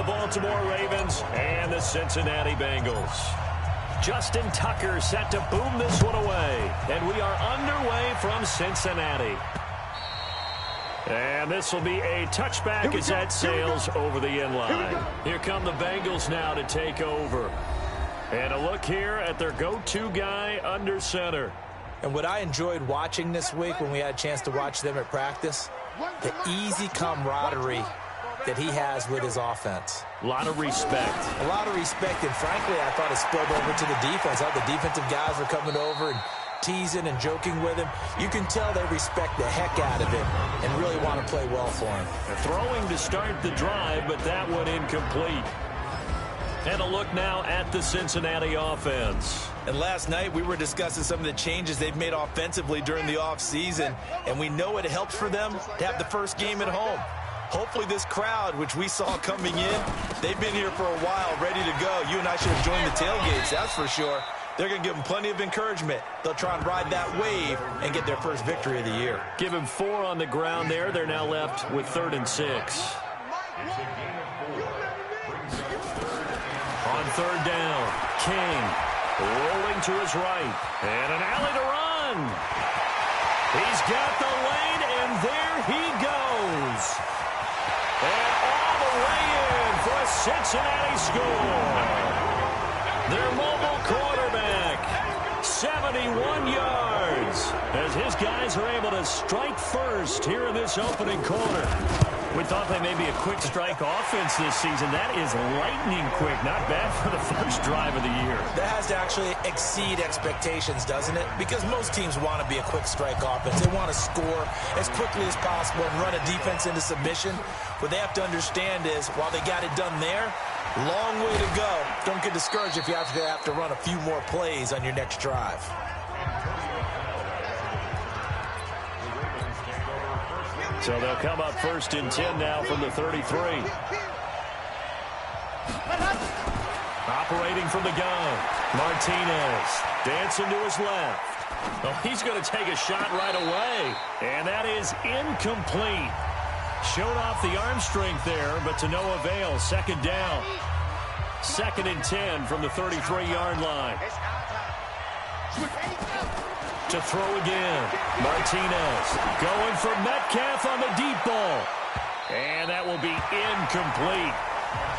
the Baltimore Ravens and the Cincinnati Bengals. Justin Tucker set to boom this one away. And we are underway from Cincinnati. And this will be a touchback as that sails over the end line. Here come the Bengals now to take over. And a look here at their go-to guy under center. And what I enjoyed watching this week when we had a chance to watch them at practice, the easy camaraderie that he has with his offense. A lot of respect. A lot of respect, and frankly, I thought it spilled over to the defense. How the defensive guys were coming over and teasing and joking with him. You can tell they respect the heck out of him and really want to play well for him. Throwing to start the drive, but that one incomplete. And a look now at the Cincinnati offense. And last night we were discussing some of the changes they've made offensively during the offseason, and we know it helps for them to have the first game at home. Hopefully this crowd, which we saw coming in, they've been here for a while, ready to go. You and I should have joined the tailgates, that's for sure. They're going to give them plenty of encouragement. They'll try and ride that wave and get their first victory of the year. Give him 4 on the ground there. They're now left with 3rd and 6. On 3rd down, King rolling to his right. And an alley to run. He's got the lane, and there he goes. And all the way in for a Cincinnati score. Their mobile quarterback, 71 yards, as his guys are able to strike first here in this opening quarter. We thought they may be a quick strike offense this season. That is lightning quick. Not bad for the first drive of the year. That has to actually exceed expectations, doesn't it? Because most teams want to be a quick strike offense. They want to score as quickly as possible and run a defense into submission. What they have to understand is, while they got it done there, long way to go. Don't get discouraged if you have to run a few more plays on your next drive. So they'll come up 1st and 10 now from the 33. Operating from the gun. Martinez dancing to his left. Oh, he's going to take a shot right away. And that is incomplete. Showed off the arm strength there, but to no avail. 2nd down. 2nd and 10 from the 33-yard line. To throw again. Martinez going for Metcalf on the deep ball. And that will be incomplete.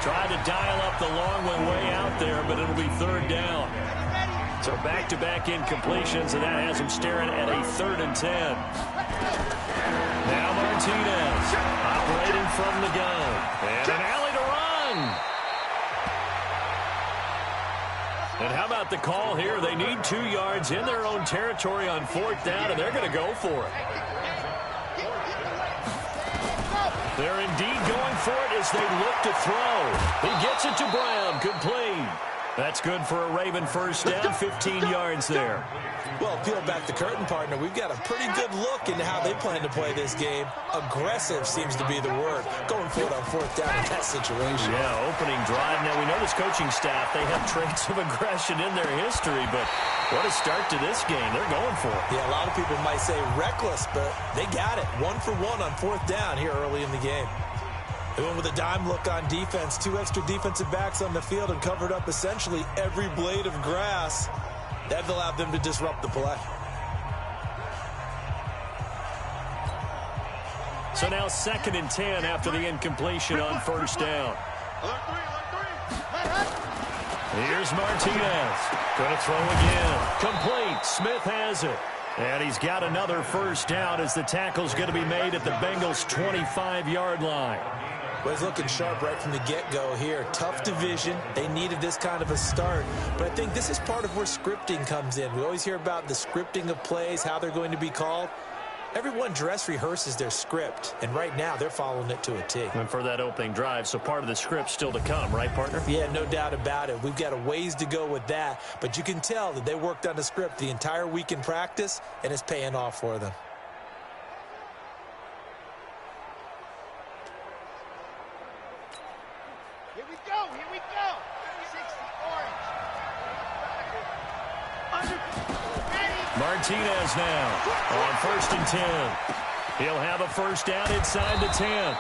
Tried to dial up the long one way out there, but it'll be 3rd down. So back-to-back incompletions, and that has him staring at a 3rd and 10. Now Martinez operating from the gun. And an alley to run. And how about the call here? They need 2 yards in their own territory on 4th down, and they're going to go for it. They're indeed going for it as they look to throw. He gets it to Brown, complete. That's good for a Raven first down, 15 yards there. Well, peel back the curtain, partner. We've got a pretty good look into how they plan to play this game. Aggressive seems to be the word. Going for it on 4th down in that situation. Yeah, opening drive. Now, we know this coaching staff, they have traits of aggression in their history, but what a start to this game. They're going for it. Yeah, a lot of people might say reckless, but they got it. 1 for 1 on 4th down here early in the game. They went with a dime look on defense. 2 extra defensive backs on the field and covered up essentially every blade of grass. That allowed them to disrupt the play. So now 2nd and 10 after the incompletion on 1st down. Here's Martinez. Going to throw again. Complete. Smith has it. And he's got another 1st down as the tackle's going to be made at the Bengals' 25-yard line. Well, he's looking sharp right from the get-go here. Tough division. They needed this kind of a start. But I think this is part of where scripting comes in. We always hear about the scripting of plays, how they're going to be called. Everyone dress rehearses their script, and right now they're following it to a T. And for that opening drive, so part of the script still to come, right, partner? Yeah, no doubt about it. We've got a ways to go with that, but you can tell that they worked on the script the entire week in practice, and it's paying off for them. Here we go, here we go. 60 orange. Martinez now on 1st and 10. He'll have a 1st down inside the 10.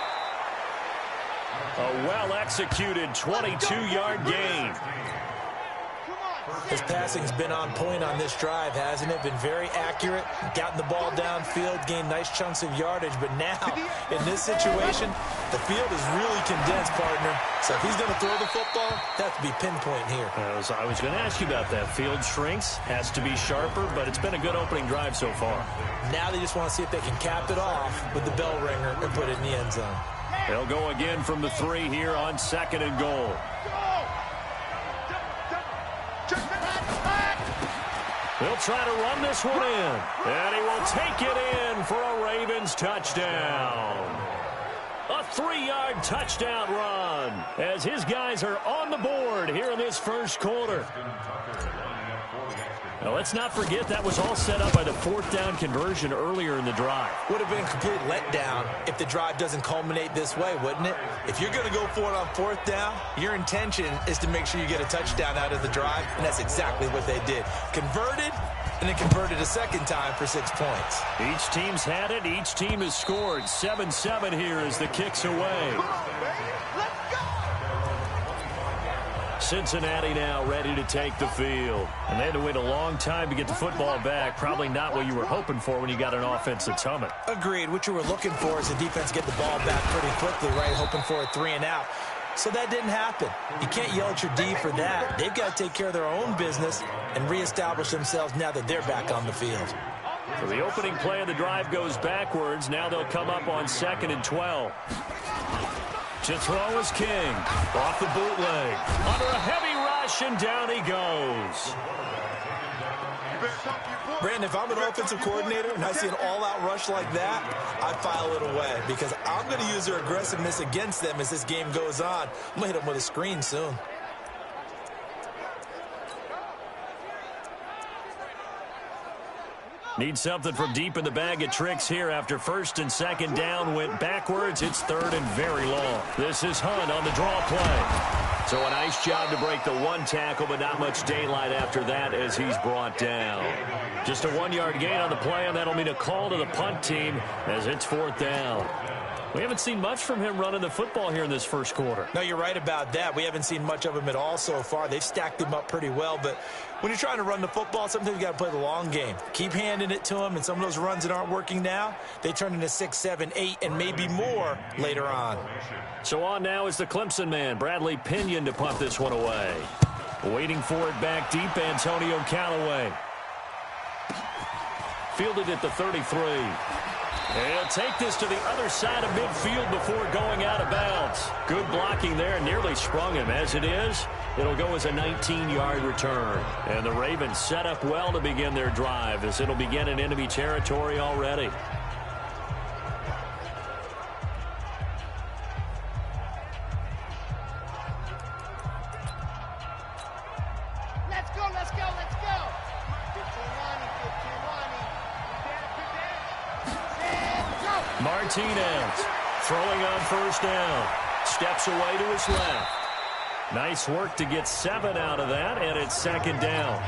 A well-executed 22-yard gain. His passing's been on point on this drive, hasn't it? Been very accurate, gotten the ball downfield, gained nice chunks of yardage. But now, in this situation, the field is really condensed, partner. So if he's going to throw the football, that has to be pinpoint here. I was going to ask you about that. Field shrinks, has to be sharper, but it's been a good opening drive so far. Now they just want to see if they can cap it off with the bell ringer and put it in the end zone. They'll go again from the 3 here on 2nd and goal. They'll try to run this one in. And he will take it in for a Ravens touchdown. A 3-yard touchdown run as his guys are on the board here in this first quarter. Now, let's not forget that was all set up by the 4th down conversion earlier in the drive. Would have been a complete letdown if the drive doesn't culminate this way, wouldn't it? If you're going to go for it on 4th down, your intention is to make sure you get a touchdown out of the drive, and that's exactly what they did. Converted, and then converted a second time for 6 points. Each team's had it. Each team has scored. 7-7 here as the kick's away. Cincinnati now ready to take the field. And they had to wait a long time to get the football back. Probably not what you were hoping for when you got an offense that's humming. Agreed. What you were looking for is the defense get the ball back pretty quickly, right? Hoping for a 3-and-out. So that didn't happen. You can't yell at your D for that. They've got to take care of their own business and reestablish themselves now that they're back on the field. So the opening play of the drive goes backwards. Now they'll come up on 2nd and 12. To throw is King. Off the bootleg. Under a heavy rush, and down he goes. Brandon, if I'm an offensive coordinator and I see an all-out rush like that, I file it away because I'm going to use their aggressiveness against them as this game goes on. I'm going to hit them with a screen soon. Need something from deep in the bag of tricks here after 1st and 2nd down went backwards. It's 3rd and very long. This is Hunt on the draw play. So a nice job to break the 1 tackle, but not much daylight after that as he's brought down. Just a 1-yard gain on the play, and that'll mean a call to the punt team as it's 4th down. We haven't seen much from him running the football here in this first quarter. No, you're right about that. We haven't seen much of him at all so far. They've stacked him up pretty well, but when you're trying to run the football, sometimes you got to play the long game. Keep handing it to him, and some of those runs that aren't working now, they turn into 6, 7, 8, and maybe more later on. So on now is the Clemson man, Bradley Pinion, to punt this one away. Waiting for it back deep, Antonio Callaway. Fielded at the 33. And he'll take this to the other side of midfield before going out of bounds. Good blocking there, nearly sprung him. As it is, it'll go as a 19-yard return. And the Ravens set up well to begin their drive as it'll begin in enemy territory already. Let's go, let's go, let's go. 15-1, 15-1. Martinez throwing on 1st down. Steps away to his left. Nice work to get 7 out of that, and it's 2nd down.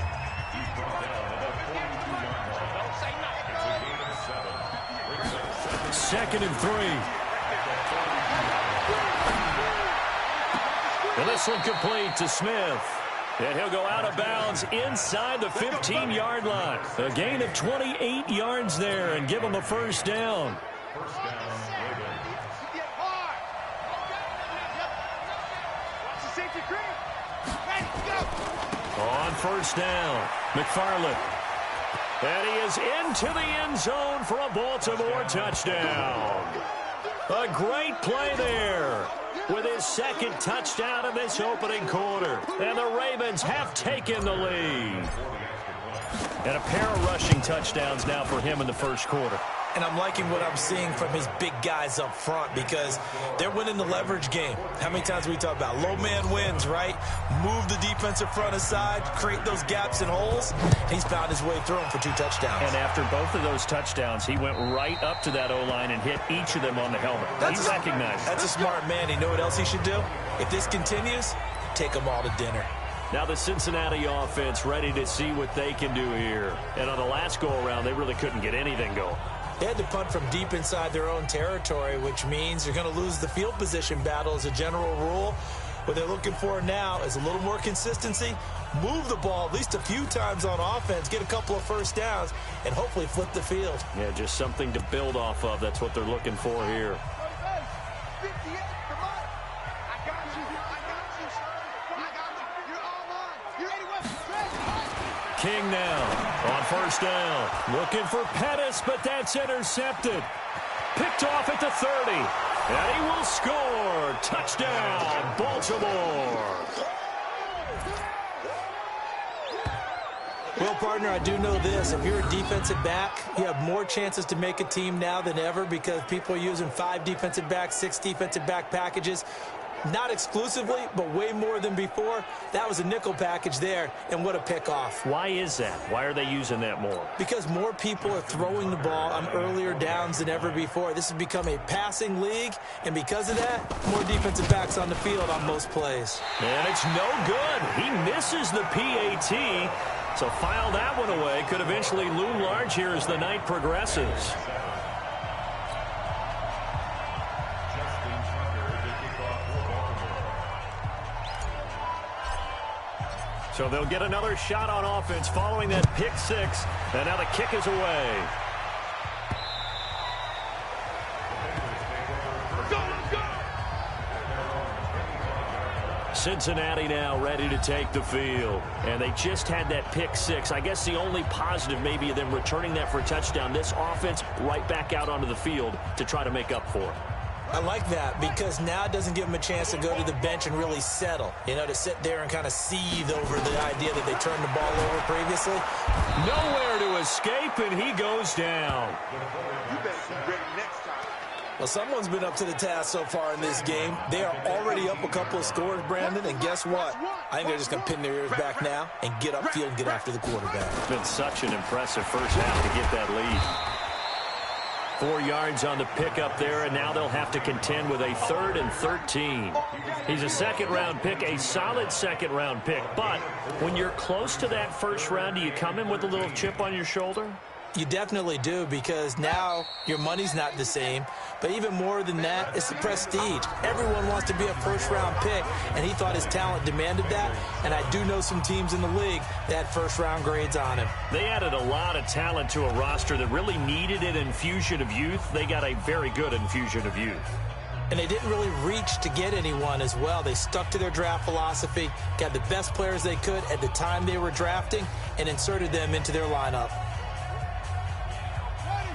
Second and 3. And this one complete to Smith. And he'll go out of bounds inside the 15-yard line. A gain of 28 yards there and give him a 1st down. On 1st down, McFarland. And he is into the end zone for a Baltimore touchdown. A great play there with his 2nd touchdown of this opening quarter. And the Ravens have taken the lead. And a pair of rushing touchdowns now for him in the first quarter. And I'm liking what I'm seeing from his big guys up front because they're winning the leverage game. How many times we talk about low man wins, right? Move the defensive front aside, create those gaps and holes. He's found his way through them for 2 touchdowns. And after both of those touchdowns, he went right up to that O-line and hit each of them on the helmet. He recognized. That's a smart man. You know what else he should do? If this continues, take them all to dinner. Now the Cincinnati offense ready to see what they can do here. And on the last go-around, they really couldn't get anything going. They had to punt from deep inside their own territory, which means you're going to lose the field position battle as a general rule. What they're looking for now is a little more consistency, move the ball at least a few times on offense, get a couple of first downs, and hopefully flip the field. Yeah, just something to build off of. That's what they're looking for here. King now on first down. Looking for Pettis, but that's intercepted. Picked off at the 30. And he will score. Touchdown, Baltimore. Well, partner, I do know this. If you're a defensive back, you have more chances to make a team now than ever because people are using 5 defensive backs, 6 defensive back packages. Not exclusively, but way more than before. That was a nickel package there, and what a pickoff. Why is that? Why are they using that more? Because more people are throwing the ball on earlier downs than ever before. This has become a passing league, and because of that, more defensive backs on the field on most plays. And it's no good. He misses the PAT, so file that one away. Could eventually loom large here as the night progresses. So they'll get another shot on offense following that pick six. And now the kick is away. Cincinnati now ready to take the field. And they just had that pick six. I guess the only positive maybe of them returning that for a touchdown. This offense right back out onto the field to try to make up for it. I like that because now it doesn't give them a chance to go to the bench and really settle. You know, to sit there and kind of seethe over the idea that they turned the ball over previously. Nowhere to escape, and he goes down. You better be ready next time. Well, someone's been up to the task so far in this game. They are already up a couple of scores, Brandon, and guess what? I think they're just going to pin their ears back now and get upfield and get after the quarterback. It's been such an impressive first half to get that lead. 4 yards on the pickup there, and now they'll have to contend with a 3rd and 13. He's a second-round pick, a solid second-round pick. But when you're close to that first round, do you come in with a little chip on your shoulder? You definitely do, because now your money's not the same. But even more than that, it's the prestige. Everyone wants to be a first-round pick, and he thought his talent demanded that. And I do know some teams in the league that had first-round grades on him. They added a lot of talent to a roster that really needed an infusion of youth. They got a very good infusion of youth. And they didn't really reach to get anyone as well. They stuck to their draft philosophy, got the best players they could at the time they were drafting, and inserted them into their lineup.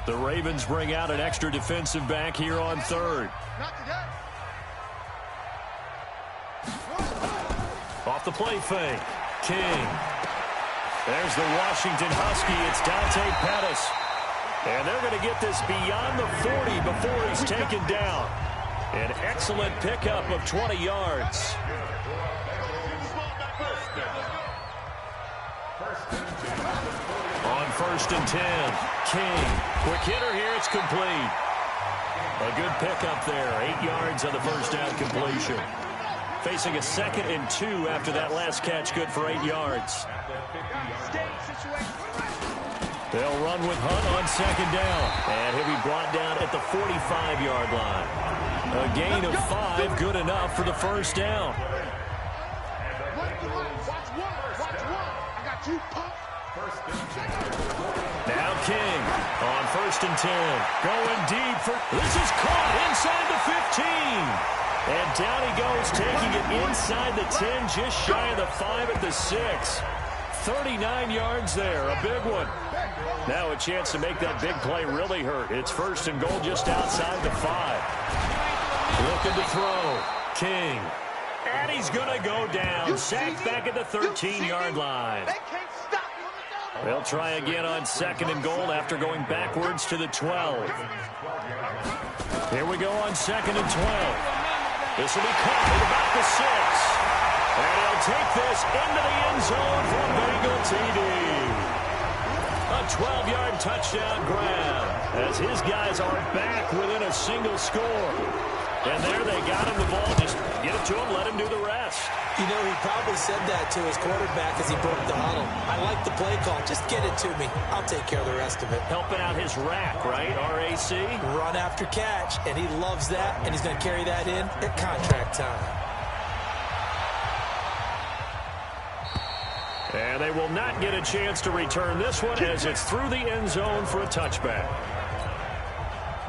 The Ravens bring out an extra defensive back here on 3rd. Off the play fake. King. There's the Washington Husky. It's Dante Pettis. And they're going to get this beyond the 40 before he's taken down. An excellent pickup of 20 yards. On 1st and 10, King. Quick hitter here, it's complete. A good pickup there, 8 yards on the first down completion. Facing a 2nd and 2 after that last catch, good for 8 yards. They'll run with Hunt on 2nd down. And he'll be brought down at the 45-yard line. A gain of 5, good enough for the first down. Now King on 1st and 10. Going deep for... This is caught inside the 15. And down he goes, taking it inside the 10, just shy of the 5 at the 6. 39 yards there, a big one. Now a chance to make that big play really hurt. It's 1st and goal just outside the 5. Looking to throw. King. And he's going to go down. Sacked back at the 13-yard line. They'll try again on 2nd and goal after going backwards to the 12. Here we go on 2nd and 12. This will be caught at about the 6. And he'll take this into the end zone for a Bengal TD. A 12-yard touchdown grab as his guys are back within a single score. And there they got him the ball. Just get it to him, let him do the rest. You know, he probably said that to his quarterback as he broke the huddle. I like the play call. Just get it to me. I'll take care of the rest of it. Helping out his rack, right? RAC? Run after catch, and he loves that, and he's going to carry that in at contract time. And they will not get a chance to return this one as it's through the end zone for a touchback.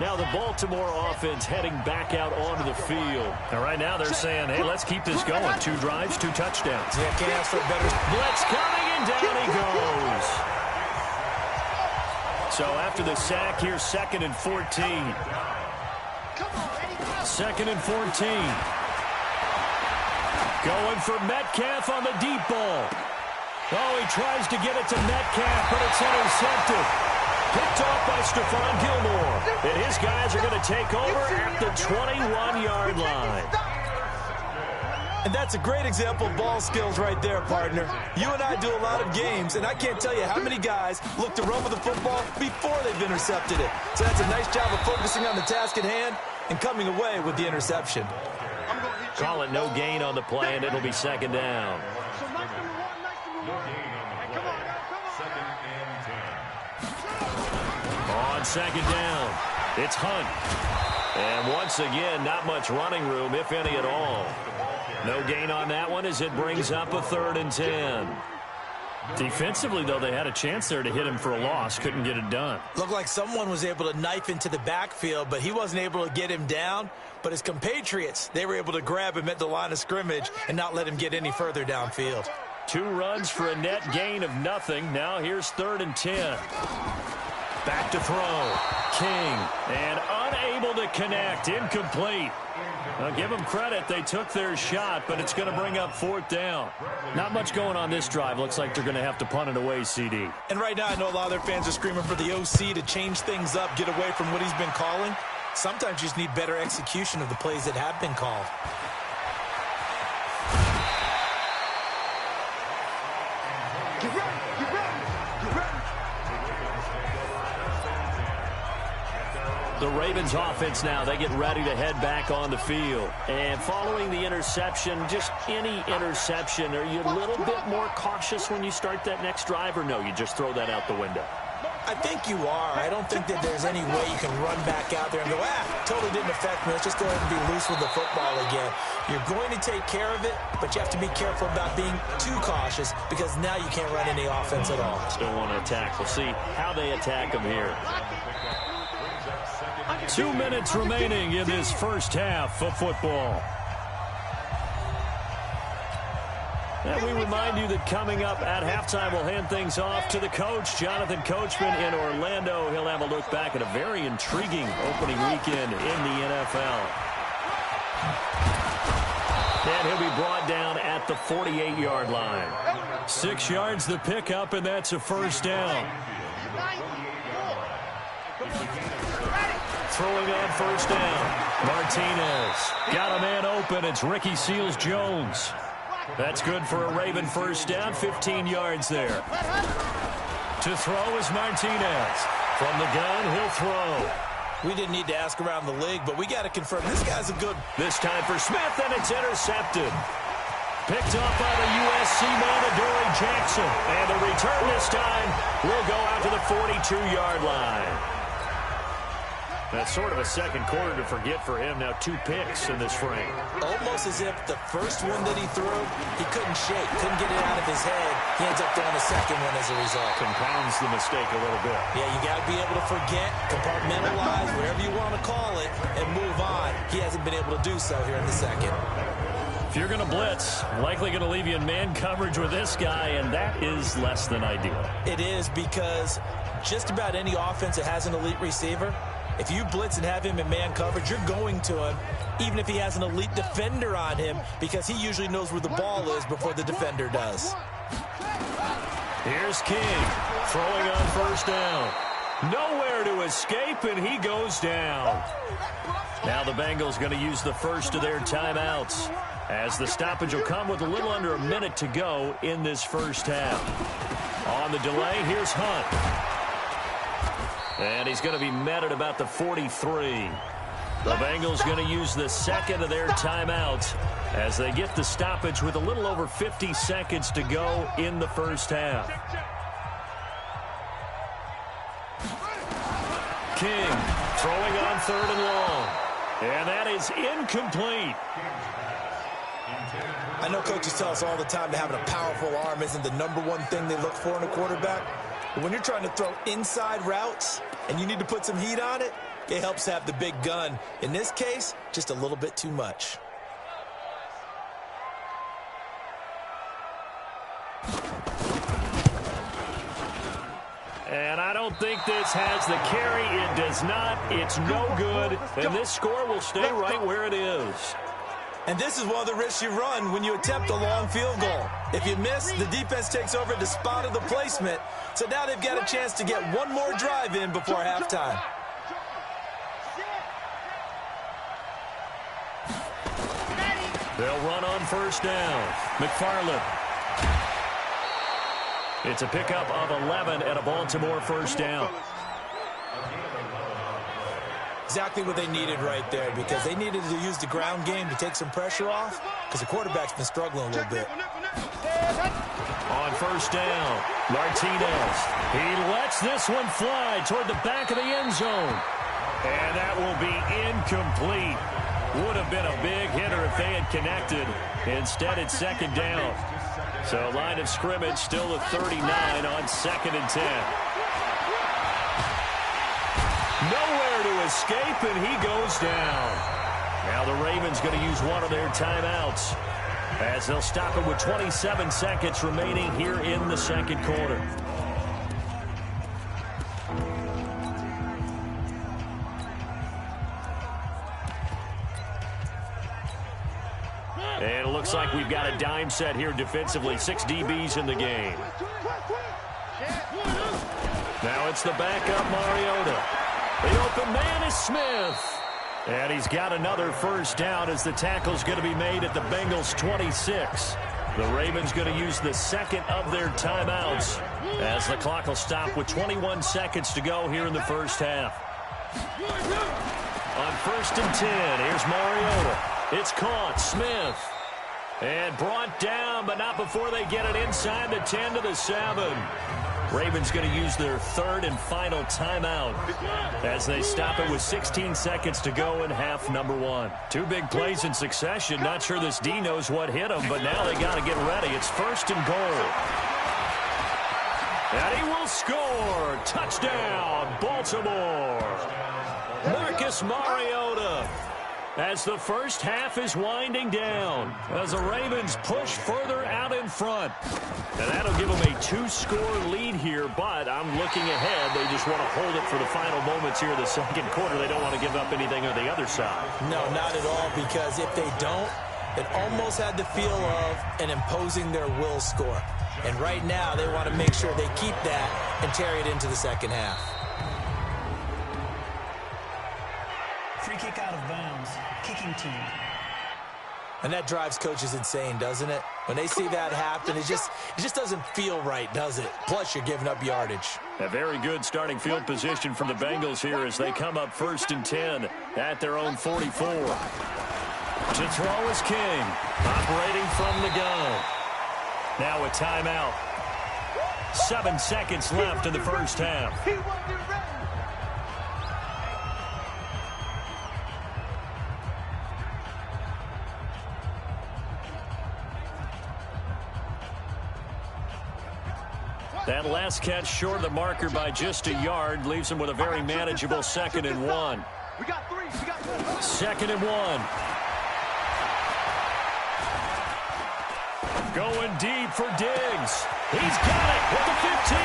Now the Baltimore offense heading back out onto the field. And right now they're saying, hey, let's keep this going. 2 drives, 2 touchdowns. Yeah, can't ask for a better. Blitz coming, and down he goes. So after the sack, here's 2nd and 14. 2nd and 14. Going for Metcalf on the deep ball. Oh, he tries to get it to Metcalf, but it's intercepted. Picked off by Stephon Gilmore. And his guys are going to take over at the 21-yard line. And that's a great example of ball skills right there, partner. You and I do a lot of games, and I can't tell you how many guys look to run with the football before they've intercepted it. So that's a nice job of focusing on the task at hand and coming away with the interception. Call it no gain on the play, and it'll be 2nd down. On 2nd down, it's Hunt. And once again, not much running room, if any at all. No gain on that one as it brings up a 3rd and 10. Defensively, though, they had a chance there to hit him for a loss. Couldn't get it done. Looked like someone was able to knife into the backfield, but he wasn't able to get him down. But his compatriots, they were able to grab him at the line of scrimmage and not let him get any further downfield. 2 runs for a net gain of nothing. Now here's 3rd and 10. Back to throw. King. And unable to connect. Incomplete. Now give them credit. They took their shot, but it's going to bring up 4th down. Not much going on this drive. Looks like they're going to have to punt it away, CD. And right now, I know a lot of their fans are screaming for the OC to change things up, get away from what he's been calling. Sometimes you just need better execution of the plays that have been called. Get ready, get ready, get ready. The Ravens offense now, they get ready to head back on the field. And following the interception, just any interception, are you a little bit more cautious when you start that next drive, or no, you just throw that out the window? I think you are. I don't think that there's any way you can run back out there and go, totally didn't affect me. Let's just go ahead and be loose with the football again. You're going to take care of it, but you have to be careful about being too cautious because now you can't run any offense at all. Still want to attack. We'll see how they attack them here. 2 minutes remaining in this first half of football. And we remind you that coming up at halftime, we'll hand things off to the coach, Jonathan Coachman in Orlando. He'll have a look back at a very intriguing opening weekend in the NFL. And he'll be brought down at the 48-yard line. 6 yards the pickup, and that's a 1st down. Throwing on 1st down. Martinez got a man open. It's Ricky Seals-Jones. That's good for a Raven 1st down, 15 yards there. To throw is Martinez. From the gun, he'll throw. We didn't need to ask around the league, but we got to confirm this guy's a good. This time for Smith, and it's intercepted. Picked up by the USC man, Adoree Jackson. And the return this time will go out to the 42-yard line. That's sort of a second quarter to forget for him. Now 2 picks in this frame. Almost as if the first one that he threw, he couldn't shake, couldn't get it out of his head. He ends up throwing a second one as a result. Compounds the mistake a little bit. Yeah, you got to be able to forget, compartmentalize, whatever you want to call it, and move on. He hasn't been able to do so here in the second. If you're going to blitz, likely going to leave you in man coverage with this guy, and that is less than ideal. It is because just about any offense that has an elite receiver, if you blitz and have him in man coverage, you're going to him, even if he has an elite defender on him, because he usually knows where the ball is before the defender does. Here's King, throwing on 1st down. Nowhere to escape, and he goes down. Now the Bengals going to use the first of their timeouts, as the stoppage will come with a little under a minute to go in this first half. On the delay, here's Hunt. And he's going to be met at about the 43. The Bengals going to use the second of their timeouts as they get the stoppage with a little over 50 seconds to go in the first half. King throwing on 3rd and long. And that is incomplete. I know coaches tell us all the time that having a powerful arm isn't the #1 thing they look for in a quarterback. But when you're trying to throw inside routes and you need to put some heat on it, it helps to have the big gun. In this case, just a little bit too much. And I don't think this has the carry. It does not. It's no good. And this score will stay right where it is. And this is one of the risks you run when you attempt a long field goal. If you miss, the defense takes over at the spot of the placement. So now they've got a chance to get one more drive in before halftime. They'll run on 1st down. McFarland. It's a pickup of 11 and a Baltimore 1st down. Exactly what they needed right there, because they needed to use the ground game to take some pressure off, because the quarterback's been struggling a little bit. On 1st down, Martinez. He lets this one fly toward the back of the end zone. And that will be incomplete. Would have been a big hitter if they had connected. Instead, it's 2nd down. So line of scrimmage still at 39 on 2nd and 10. Nowhere to escape, and he goes down. Now the Ravens going to use one of their timeouts as they'll stop it with 27 seconds remaining here in the 2nd quarter. And it looks like we've got a dime set here defensively. 6 DBs in the game. Now it's the backup Mariota. The open man is Smith. And he's got another 1st down as the tackle's going to be made at the Bengals 26. The Ravens going to use the 2nd of their timeouts as the clock will stop with 21 seconds to go here in the first half. On 1st and 10, here's Mariota. It's caught. Smith. And brought down, but not before they get it inside the 10 to the 7. Ravens going to use their 3rd and final timeout as they stop it with 16 seconds to go in half number 1. 2 big plays in succession. Not sure this D knows what hit him, but now they got to get ready. It's 1st and goal. And he will score. Touchdown, Baltimore. Marcus Mariota. As the first half is winding down, as the Ravens push further out in front. And that'll give them a 2-score lead here, but I'm looking ahead. They just want to hold it for the final moments here in the 2nd quarter. They don't want to give up anything on the other side. No, not at all, because if they don't, it almost had the feel of an imposing their will score. And right now, they want to make sure they keep that and carry it into the 2nd half. Free kick out of bounds. Kicking team. And that drives coaches insane, doesn't it? When they see that happen, it just doesn't feel right, does it? Plus, you're giving up yardage. A very good starting field position from the Bengals here as they come up 1st and 10 at their own 44. To throw is King, operating from the gun. Now a timeout. 7 seconds left in the first half. That last catch short of the marker by just a yard leaves him with a very manageable 2nd and 1. 2nd and 1. Going deep for Diggs. He's got it at the 15.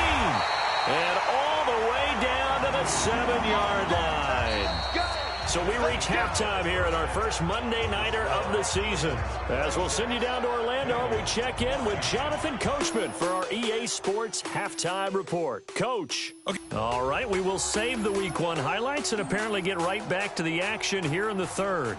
And all the way down to the 7-yard line. So we reach halftime here at our first Monday Nighter of the season. As we'll send you down to Orlando, we check in with Jonathan Coachman for our EA Sports Halftime Report. Coach. Okay. All right, we will save the Week 1 highlights and apparently get right back to the action here in the 3rd.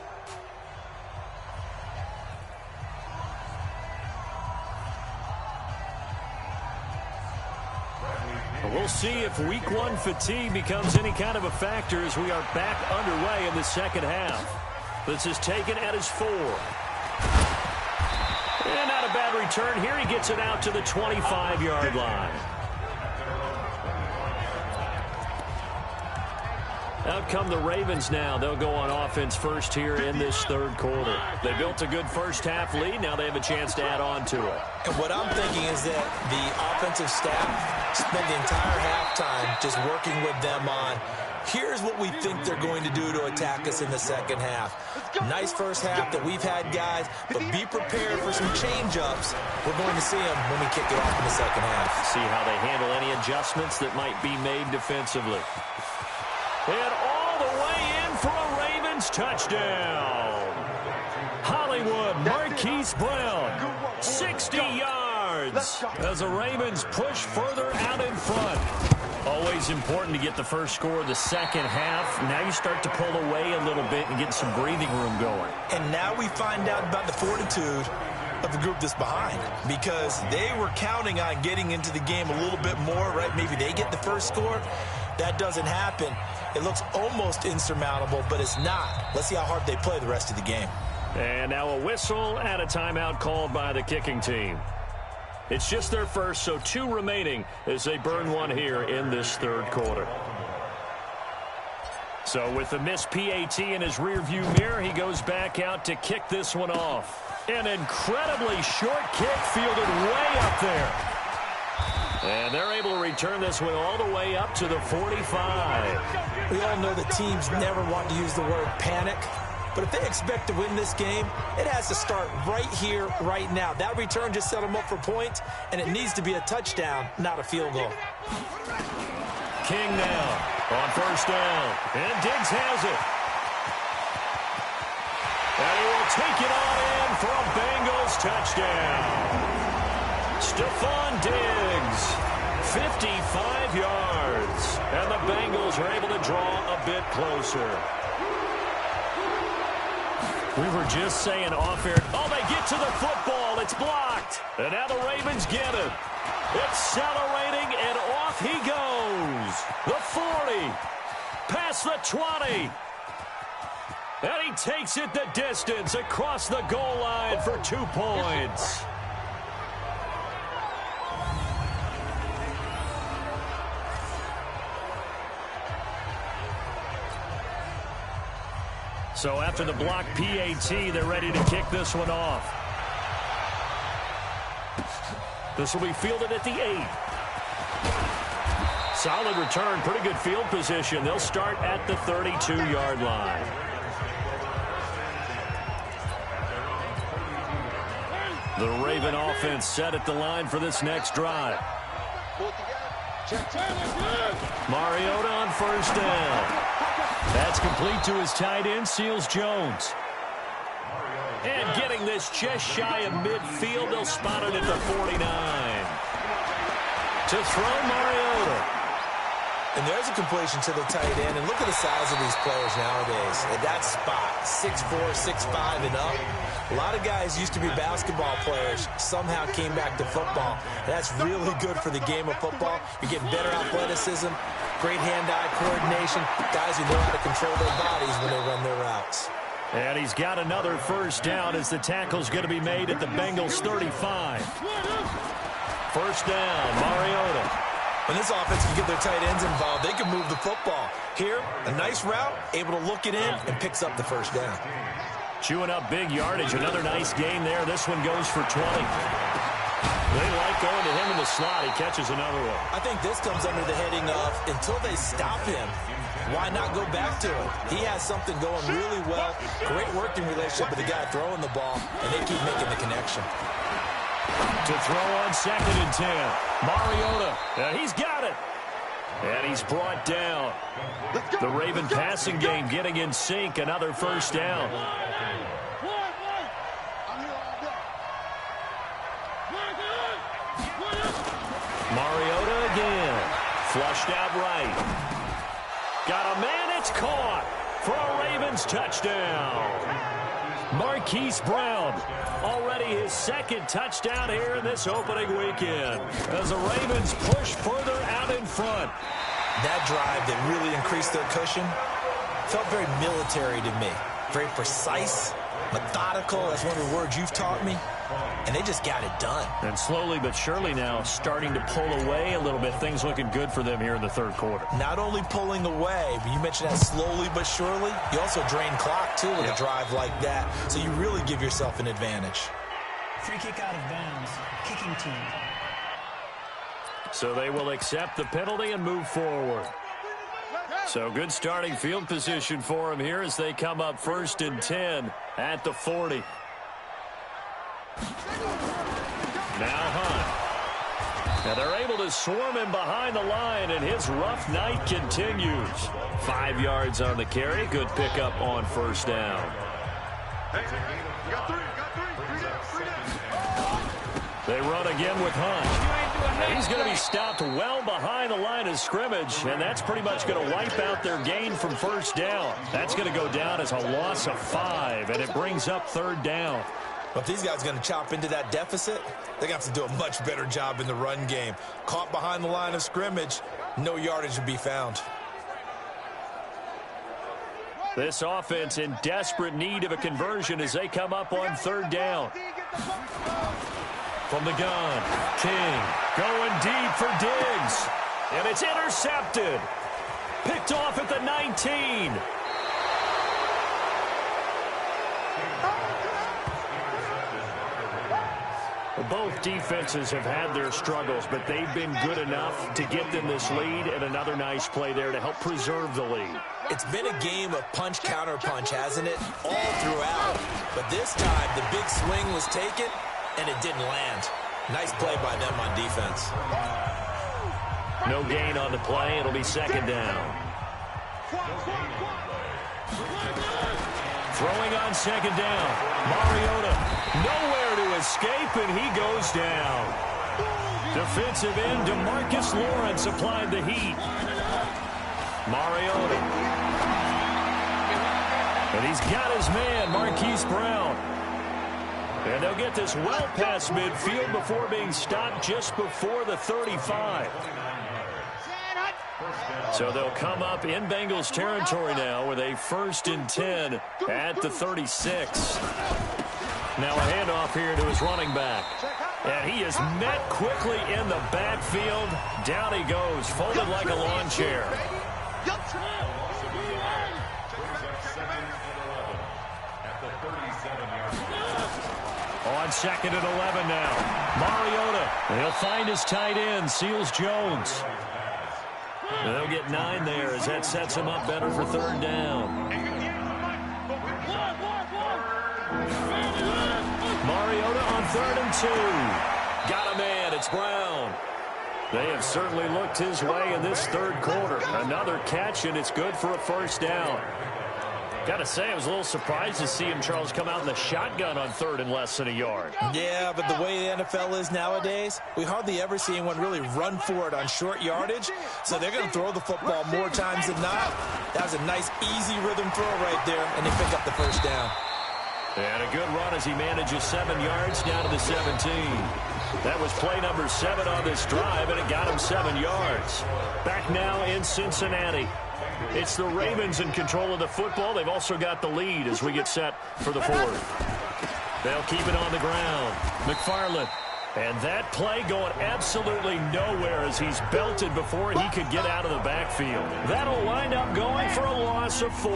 We'll see if week one fatigue becomes any kind of a factor as we are back underway in the second half. This is taken at his 4. And not a bad return here. He gets it out to the 25-yard line. Out come the Ravens now. They'll go on offense first here in this third quarter. They built a good first half lead. Now they have a chance to add on to it. And what I'm thinking is that the offensive staff spent the entire halftime just working with them on, here's what we think they're going to do to attack us in the second half. Nice first half that we've had, guys, but be prepared for some change-ups. We're going to see them when we kick it off in the second half. See how they handle any adjustments that might be made defensively. And all the way in for a Ravens touchdown. Hollywood Marquise Brown, 60 yards as the Ravens push further out in front. Always important to get the first score of the second half. Now you start to pull away a little bit and get some breathing room going. And now we find out about the fortitude of the group that's behind, because they were counting on getting into the game a little bit more, right? Maybe they get the first score. That doesn't happen. It looks almost insurmountable, but it's not. Let's see how hard they play the rest of the game. And now a whistle and a timeout called by the kicking team. It's just their first, so 2 remaining as they burn one here in this third quarter. So with the missed PAT in his rearview mirror, he goes back out to kick this one off. An incredibly short kick fielded way up there. And they're able to return this one all the way up to the 45. We all know that teams never want to use the word panic, but if they expect to win this game, it has to start right here, right now. That return just set them up for points, and it needs to be a touchdown, not a field goal. King now on first down, and Diggs has it. And he will take it on in for a Bengals touchdown. Stephon Diggs, 55 yards, and the Bengals are able to draw a bit closer. We were just saying off air, oh, they get to the football, it's blocked, and now the Ravens get it. Accelerating, and off he goes. The 40, past the 20, and he takes it the distance across the goal line for 2 points. So after the block PAT, they're ready to kick this one off. This will be fielded at the 8. Solid return, pretty good field position. They'll start at the 32-yard line. The Raven offense set at the line for this next drive. Mariota on first down. That's complete to his tight end, Seals Jones. And getting this just shy of midfield, they'll spot it at the 49. To throw, Mariota. And there's a completion to the tight end. And look at the size of these players nowadays. At that spot, 6'4", 6'5", and up. A lot of guys used to be basketball players, somehow came back to football. And that's really good for the game of football. You're getting better athleticism, great hand-eye coordination, guys who know how to control their bodies when they run their routes. And he's got another first down as the tackle's going to be made at the Bengals 35. First down, Mariota. When this offense can get their tight ends involved, they can move the football. Here, a nice route, able to look it in, and picks up the first down. Chewing up big yardage. Another nice gain there. This one goes for 20. They like going to him in the slot. He catches another one. I think this comes under the heading of, until they stop him, why not go back to him? He has something going really well. Great working relationship with the guy throwing the ball, and they keep making the connection. To throw on 2nd and 10. Mariota. He's got it. And he's brought down. The Raven passing game getting in sync. Another first down. Mariota again. Flushed out right. Got a man. It's caught for a Ravens touchdown. Marquise Brown, already his second touchdown here in this opening weekend, as the Ravens push further out in front. That drive that really increased their cushion felt very military to me. Very precise, methodical. That's one of the words you've taught me. And they just got it done. And slowly but surely now starting to pull away a little bit. Things looking good for them here in the third quarter. Not only pulling away, but you mentioned that slowly but surely. You also drain clock, too, with a drive like that. So you really give yourself an advantage. Free kick out of bounds. Kicking team. So they will accept the penalty and move forward. So good starting field position for them here as they come up 1st and 10 at the 40. Now Hunt. Now they're able to swarm him behind the line, and his rough night continues. 5 yards on the carry. Good pickup on 1st down. They run again with Hunt. And he's going to be stopped well behind the line of scrimmage, and that's pretty much going to wipe out their gain from 1st down. That's going to go down as a loss of 5, and it brings up 3rd down. But if these guys are going to chop into that deficit, they're going to have to do a much better job in the run game. Caught behind the line of scrimmage, no yardage would be found. This offense in desperate need of a conversion as they come up on 3rd down. From the gun, King going deep for Diggs. And it's intercepted. Picked off at the 19. Both defenses have had their struggles, but they've been good enough to get them this lead, and another nice play there to help preserve the lead. It's been a game of punch-counter-punch, hasn't it? All throughout. But this time, the big swing was taken, and it didn't land. Nice play by them on defense. No gain on the play. It'll be 2nd down. Throwing on 2nd down. Mariota nowhere to escape, and he goes down. Defensive end DeMarcus Lawrence applied the heat. Mariota. And he's got his man, Marquise Brown. And they'll get this well past midfield before being stopped just before the 35. So they'll come up in Bengals territory now with a 1st and 10 at the 36. Now a handoff here to his running back. And he is met quickly in the backfield. Down he goes, folded like a lawn chair. On 2nd and 11 now. Mariota. He'll find his tight end, Seals Jones. They'll get 9 there as that sets him up better for 3rd down. Mariota on 3rd and 2. Got a man. It's Brown. They have certainly looked his way in this 3rd quarter. Another catch, and it's good for a 1st down. Got to say, I was a little surprised to see him, Charles, come out in the shotgun on 3rd and less than a yard. Yeah, but the way the NFL is nowadays, we hardly ever see anyone really run for it on short yardage. So they're going to throw the football more times than not. That was a nice, easy rhythm throw right there, and they pick up the 1st down. And a good run as he manages 7 yards down to the 17. That was play number 7 on this drive, and it got him 7 yards. Back now in Cincinnati. It's the Ravens in control of the football. They've also got the lead as we get set for the 4th. They'll keep it on the ground. McFarland. And that play going absolutely nowhere as he's belted before he could get out of the backfield. That'll wind up going for a loss of 4.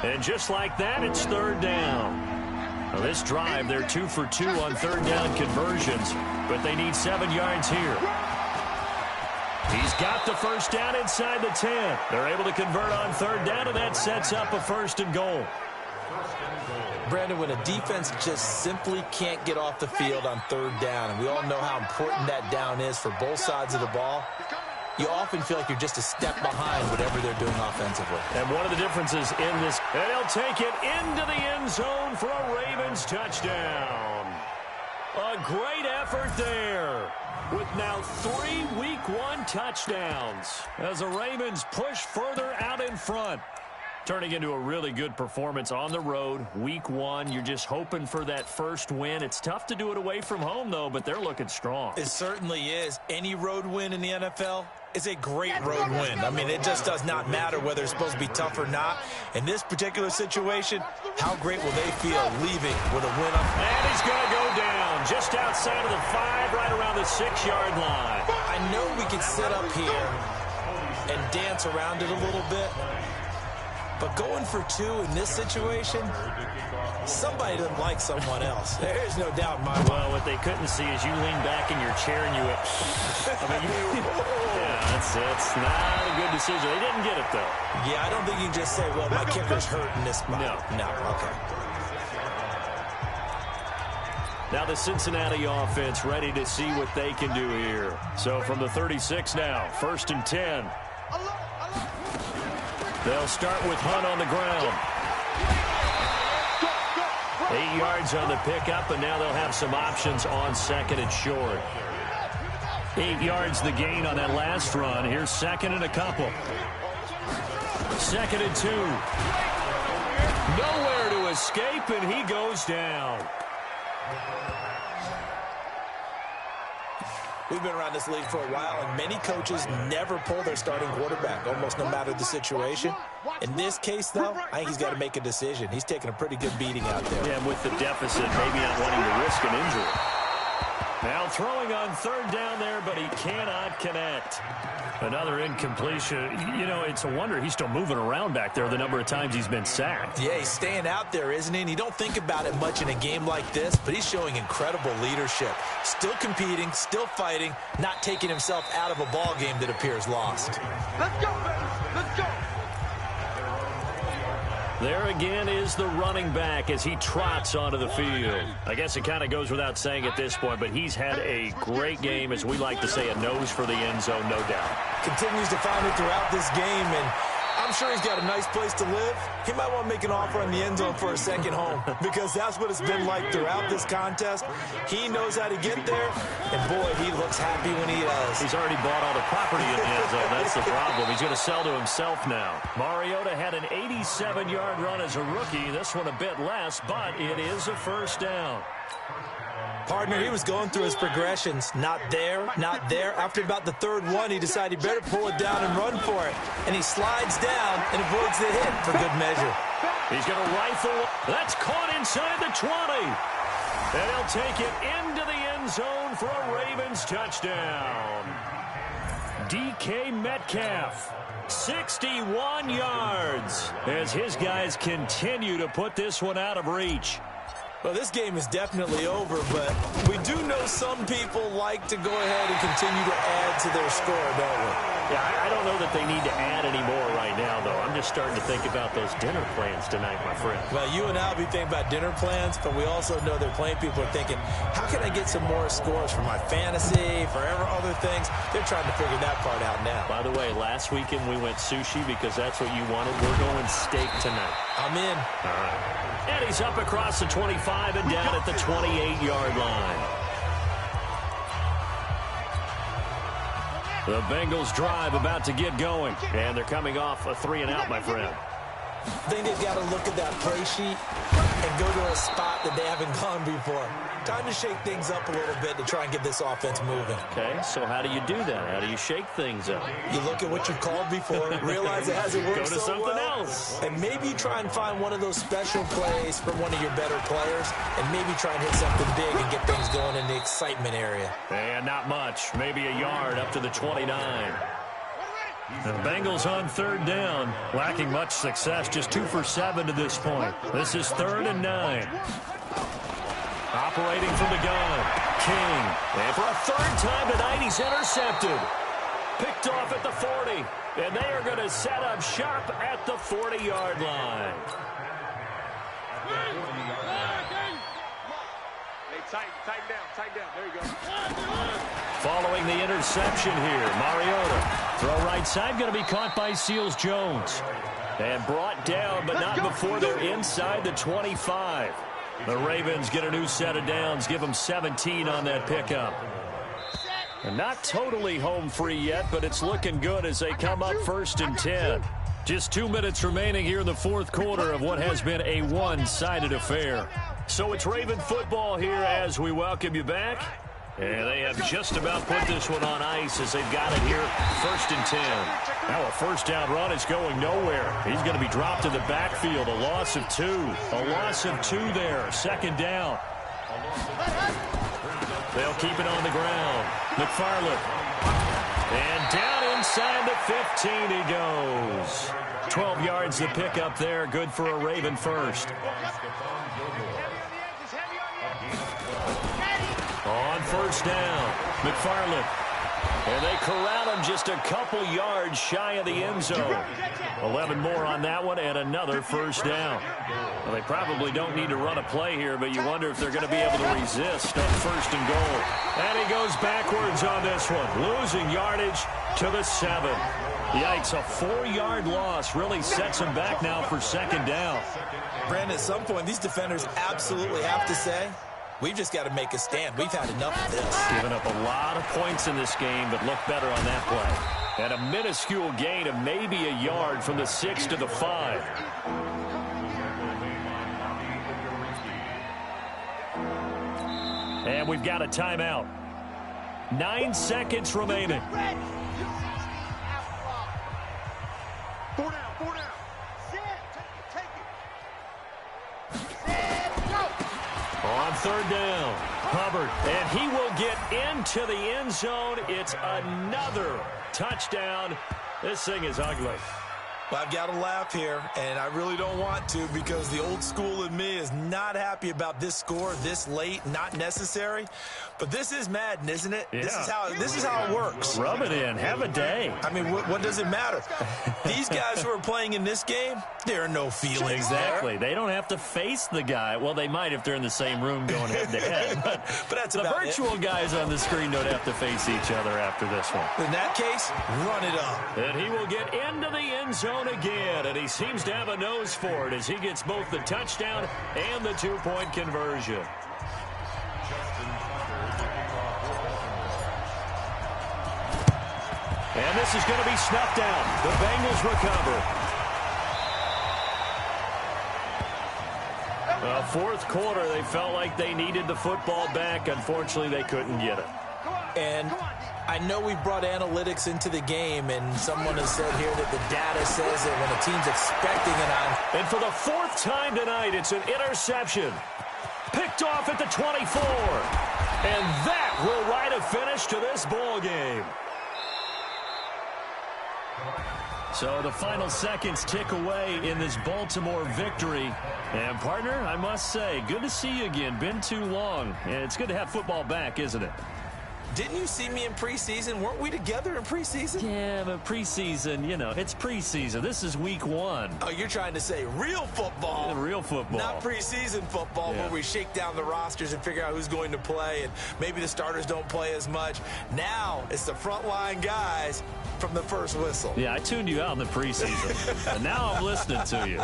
And just like that, it's 3rd down. Now this drive, they're 2 for 2 on 3rd down conversions, but they need 7 yards here. He's got the 1st down inside the 10. They're able to convert on 3rd down, and that sets up a 1st and goal. Brandon, when a defense just simply can't get off the field on 3rd down, and we all know how important that down is for both sides of the ball, you often feel like you're just a step behind whatever they're doing offensively. And one of the differences in this, and he'll take it into the end zone for a Ravens touchdown. A great effort there, with now 3 Week 1 touchdowns as the Ravens push further out in front. Turning into a really good performance on the road, week one. You're just hoping for that first win. It's tough to do it away from home, though, but they're looking strong. It certainly is. Any road win in the NFL is a great road win. I mean, it just does not matter whether it's supposed to be tough or not. In this particular situation, how great will they feel leaving with a win? And he's going to go down just outside of the 5, right around the 6-yard line. I know we can sit up here and dance around it a little bit, but going for 2 in this situation, somebody doesn't like someone else. There's no doubt in my mind. Well, what they couldn't see is you lean back in your chair and you went, yeah, that's not a good decision. They didn't get it, though. Yeah, I don't think you can just say, well, my kicker's hurt in this spot. No, okay. Now the Cincinnati offense ready to see what they can do here. So from the 36 now, 1st and 10. They'll start with Hunt on the ground. 8 yards on the pickup, and now they'll have some options on 2nd and short. 8 yards the gain on that last run. Here's 2nd and a couple. 2nd and 2. Nowhere to escape, and he goes down. We've been around this league for a while, and many coaches never pull their starting quarterback, almost no matter the situation. In this case, though, I think he's got to make a decision. He's taking a pretty good beating out there. Yeah, and with the deficit, maybe not wanting to risk an injury. Now throwing on 3rd down there, but he cannot connect. Another incompletion. You know, it's a wonder he's still moving around back there the number of times he's been sacked. Yeah, he's staying out there, isn't he? And you don't think about it much in a game like this, but he's showing incredible leadership. Still competing, still fighting, not taking himself out of a ball game that appears lost. Let's go, baby. Let's go. There again is the running back as he trots onto the field. I guess it kind of goes without saying at this point, but he's had a great game, as we like to say, a nose for the end zone, no doubt. Continues to find it throughout this game, and I'm sure he's got a nice place to live. He might want to make an offer on the end zone for a second home, because that's what it's been like throughout this contest. He knows how to get there, and boy, he looks happy when he does. He's already bought all the property in the end zone. That's the problem. He's going to sell to himself now. Mariota had an 87-yard run as a rookie. This one a bit less, but it is a 1st down. Partner, he was going through his progressions. Not there, not there. After about the 3rd one, he decided he better pull it down and run for it. And he slides down and avoids the hit for good measure. He's going to rifle. That's caught inside the 20. And he'll take it into the end zone for a Ravens touchdown. DK Metcalf, 61 yards, as his guys continue to put this one out of reach. Well, this game is definitely over, but we do know some people like to go ahead and continue to add to their score, don't we? Yeah, I don't know that they need to add any more right now, though. I'm just starting to think about those dinner plans tonight, my friend. Well, you and I will be thinking about dinner plans, but we also know they're playing people are thinking, how can I get some more scores for my fantasy, for other things? They're trying to figure that part out now. By the way, last weekend we went sushi because that's what you wanted. We're going steak tonight. I'm in. All right. And he's up across the 25 and down at the 28-yard line. The Bengals drive about to get going. And they're coming off a 3-and-out, my friend. I think they've got to look at that play sheet and go to a spot that they haven't gone before. Time to shake things up a little bit to try and get this offense moving. Okay, so how do you do that? How do you shake things up? You look at what you've called before, realize it hasn't worked Go to so something well, else. and maybe try and find one of those special plays from one of your better players, and maybe try and hit something big and get things going in the excitement area. And not much, maybe a yard up to the 29. The Bengals on 3rd down, lacking much success, just 2 for 7 to this point. This is 3rd and 9. Operating from the gun, King. And for a 3rd time tonight, he's intercepted. Picked off at the 40. And they are going to set up shop at the 40-yard line. Hey, tighten down. There you go. Following the interception here, Mariota. Throw right side, going to be caught by Seals-Jones. And brought down, but not before they're inside the 25. The Ravens get a new set of downs, give them 17 on that pickup. And not totally home free yet, but it's looking good as they come up 1st and 10. Just 2 minutes remaining here in the fourth quarter of what has been a one-sided affair. So it's Raven football here as we welcome you back. And they have just about put this one on ice as they've got it here, 1st and 10. Now a first down run is going nowhere. He's going to be dropped in the backfield, a loss of 2. A loss of 2 there, 2nd down. They'll keep it on the ground. McFarland. And down inside the 15 he goes. 12 yards the pick up there, good for a Raven first. On first down, McFarland. And they corral him just a couple yards shy of the end zone. 11 more on that one and another first down. Well, they probably don't need to run a play here, but you wonder if they're going to be able to resist on 1st and goal. And he goes backwards on this one, losing yardage to the 7. Yikes, a 4-yard loss really sets him back now for 2nd down. Brandon, at some point, these defenders absolutely have to say, we've just got to make a stand. We've had enough of this. Given up a lot of points in this game, but look better on that play. And a minuscule gain of maybe a yard from the 6 to the 5. And we've got a timeout. 9 seconds remaining. 4 down, 4 down. Take it. On 3rd down, Hubbard, and he will get into the end zone. It's another touchdown. This thing is ugly. Well, I've got to laugh here, and I really don't want to because the old school in me is not happy about this score this late, not necessary. But this is Madden, isn't it? Yeah. This is how it works. Rub it in. Have a day. I mean, what does it matter? These guys who are playing in this game, there are no feelings Exactly. there. They don't have to face the guy. Well, they might if they're in the same room going head-to-head. But that's the about virtual guys on the screen don't have to face each other after this one. In that case, run it up. And he will get into the end zone again, and he seems to have a nose for it as he gets both the touchdown and the 2-point conversion. And this is going to be snuffed out. The Bengals recover. Fourth quarter, they felt like they needed the football back. Unfortunately, they couldn't get it. And I know we've brought analytics into the game, and someone has said here that the data says that when a team's expecting it on. And for the 4th time tonight, it's an interception. Picked off at the 24. And that will write a finish to this ball game. So the final seconds tick away in this Baltimore victory. And, partner, I must say, good to see you again. Been too long. And it's good to have football back, isn't it? Didn't you see me in preseason? Weren't we together in preseason? Yeah, but preseason, you know, it's preseason. This is week 1. Oh, you're trying to say real football. Real football. Not preseason football where we shake down the rosters and figure out who's going to play, and maybe the starters don't play as much. Now it's the frontline guys from the first whistle. Yeah, I tuned you out in the preseason, and now I'm listening to you.